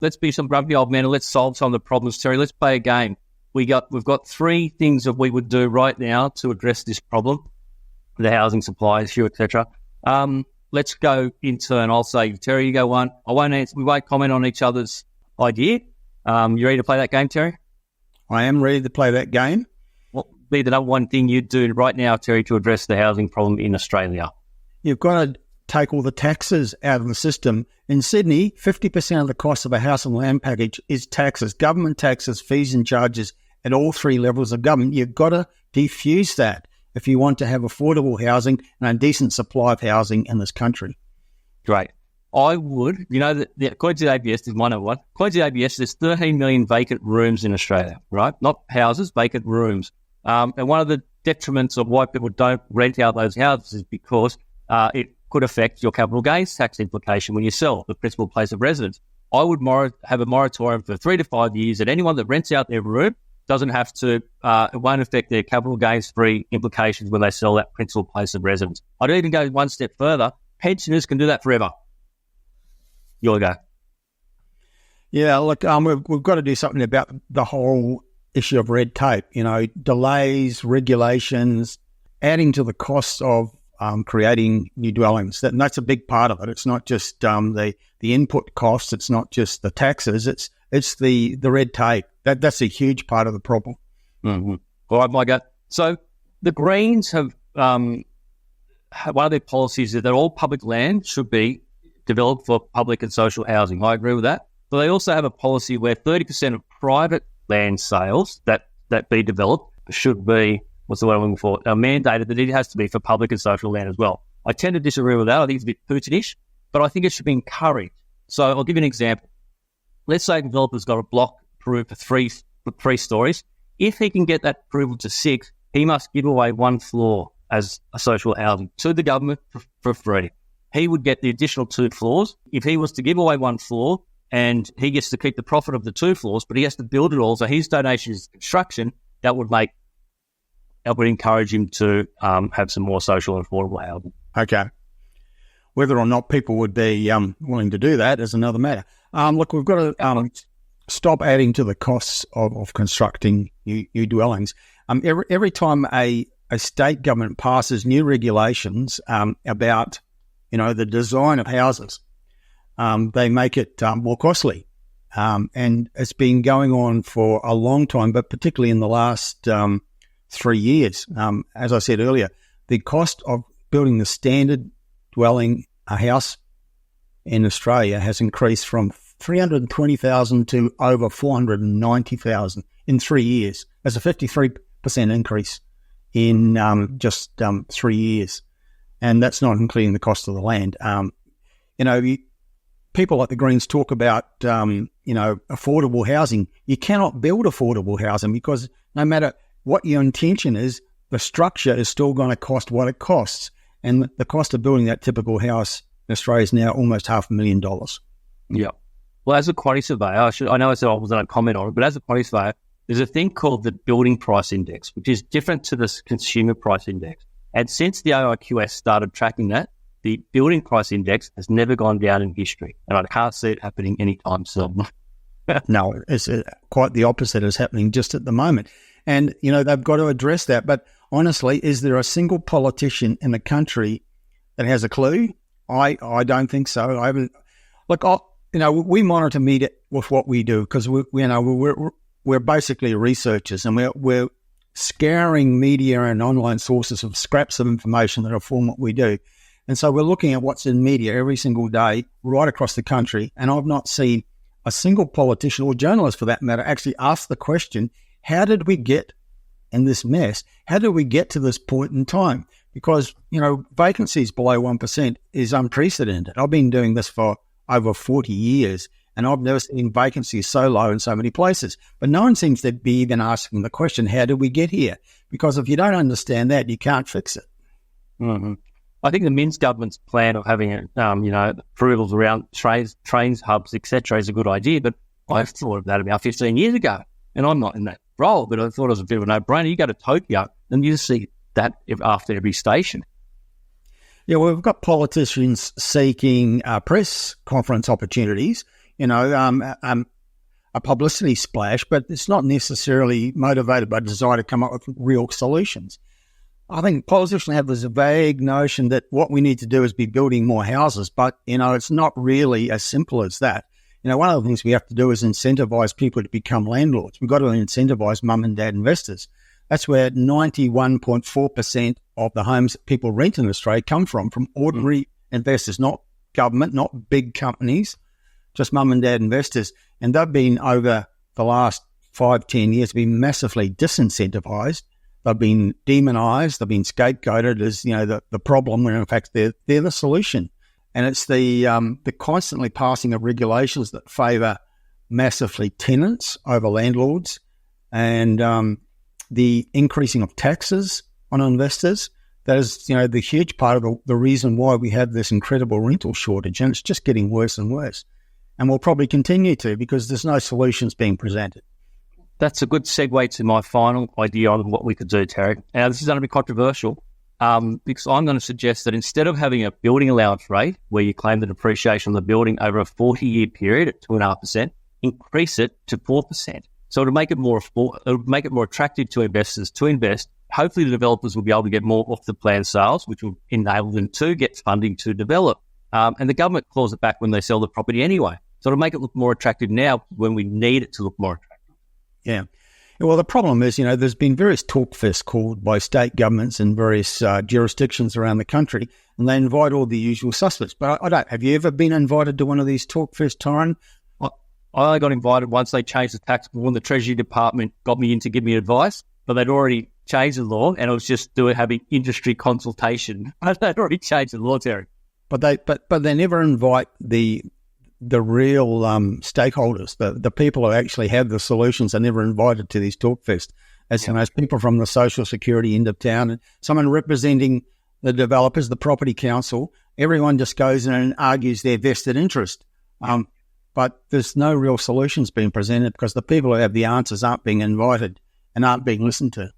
let's be some grumpy old men and let's solve some of the problems, Terry. Let's play a game. We've got 3 things that we would do right now to address this problem, the housing supply issue, etc. Let's go in turn. I'll say, Terry, you go one. I won't answer. We won't comment on each other's idea. You ready to play that game, Terry? I am ready to play that game. What would be the number one thing you'd do right now, Terry, to address the housing problem in Australia? You've got to take all the taxes out of the system. In Sydney, 50% of the cost of a house and land package is taxes, government taxes, fees and charges at all 3 levels of government. You've got to defuse that if you want to have affordable housing and a decent supply of housing in this country. Great. I would, according to the ABS, this is my number one. According to the ABS, there's 13 million vacant rooms in Australia, right? Not houses, vacant rooms. And one of the detriments of why people don't rent out those houses is because it could affect your capital gains tax implication when you sell the principal place of residence. I would have a moratorium for 3 to 5 years that anyone that rents out their room doesn't have to, it won't affect their capital gains free implications when they sell that principal place of residence. I'd even go one step further. Pensioners can do that forever. You'll go. Yeah, look, we've got to do something about the whole issue of red tape, delays, regulations, adding to the costs of creating new dwellings. That's a big part of it. It's not just the input costs. It's not just the taxes. It's the red tape. That's a huge part of the problem. Mm-hmm. All right, Micah. So the Greens have one of their policies is that all public land should be developed for public and social housing. I agree with that. But they also have a policy where 30% of private land sales that be developed should be, what's the word I'm looking for, mandated that it has to be for public and social land as well. I tend to disagree with that. I think it's a bit Putinish, but I think it should be encouraged. So I'll give you an example. Let's say a developer's got a block approved for 3 stories. If he can get that approval to 6, he must give away 1 floor as a social housing to the government for free. He would get the additional 2 floors. If he was to give away 1 floor and he gets to keep the profit of the 2 floors, but he has to build it all, so his donation is construction, that would encourage him to have some more social and affordable housing. Okay. Whether or not people would be willing to do that is another matter. Look, we've got to stop adding to the costs of constructing new dwellings. Every time a state government passes new regulations about the design of houses, they make it more costly. And it's been going on for a long time, but particularly in the last 3 years. As I said earlier, the cost of building the standard dwelling, a house in Australia, has increased from $320,000 to over $490,000 in 3 years. That's a 53% increase in just 3 years. And that's not including the cost of the land. People like the Greens talk about, affordable housing. You cannot build affordable housing because no matter what your intention is, the structure is still going to cost what it costs. And the cost of building that typical house in Australia is now almost $500,000. Yeah. Well, as a quantity surveyor, I know I said I was going to comment on it, but as a quantity surveyor, there's a thing called the building price index, which is different to the consumer price index. And since the AIQS started tracking that, the building price index has never gone down in history. And I can't see it happening anytime soon. No, it's quite the opposite is happening just at the moment. And, they've got to address that. But honestly, is there a single politician in the country that has a clue? I don't think so. I haven't. Look, we monitor media with what we do because we're basically researchers and we're scouring media and online sources of scraps of information that inform what we do. And so we're looking at what's in media every single day right across the country. And I've not seen a single politician or journalist for that matter actually ask the question, how did we get in this mess? How did we get to this point in time? Because, vacancies below 1% is unprecedented. I've been doing this for over 40 years and I've never seen vacancies so low in so many places. But no one seems to be even asking the question, how did we get here? Because if you don't understand that, you can't fix it. Mm-hmm. I think the Minns government's plan of having, approvals around trains, hubs, etc., is a good idea. But I thought of that about 15 years ago, and I'm not in that role. But I thought it was a bit of a no-brainer. You go to Tokyo, and you see that after every station. Yeah, well, we've got politicians seeking press conference opportunities. a publicity splash, but it's not necessarily motivated by a desire to come up with real solutions. I think politicians have this vague notion that what we need to do is be building more houses, but, it's not really as simple as that. One of the things we have to do is incentivize people to become landlords. We've got to incentivize mum and dad investors. That's where 91.4% of the homes that people rent in Australia come from ordinary investors, not government, not big companies, just mum and dad investors. And they've been, over the last 5-10 years, been massively disincentivized. They've been demonized. They've been scapegoated as, the problem, when in fact they're the solution. And it's the constantly passing of regulations that favour massively tenants over landlords, and the increasing of taxes on investors. That is, the huge part of the reason why we have this incredible rental shortage, and it's just getting worse and worse. And will probably continue to, because there's no solutions being presented. That's a good segue to my final idea on what we could do, Terry. Now, this is going to be controversial, because I'm going to suggest that instead of having a building allowance rate where you claim the depreciation of the building over a 40-year period at 2.5%, increase it to 4%. So it'll make it more attractive to investors to invest. Hopefully, the developers will be able to get more off-the-plan sales, which will enable them to get funding to develop. And the government claws it back when they sell the property anyway. So it'll make it look more attractive now when we need it to look more attractive. Yeah. Well, the problem is, there's been various talk fests called by state governments in various jurisdictions around the country, and they invite all the usual suspects. But I don't. Have you ever been invited to one of these talk fests, Tyron? I only got invited once they changed the tax law, and the Treasury Department got me in to give me advice, but they'd already changed the law, and it was just having industry consultation. They'd already changed the law, Terry. But they never invite the real stakeholders, the people who actually have the solutions are never invited to these talk fests. As people from the Social Security end of town, and someone representing the developers, the property council, everyone just goes in and argues their vested interest. But there's no real solutions being presented because the people who have the answers aren't being invited and aren't being listened to.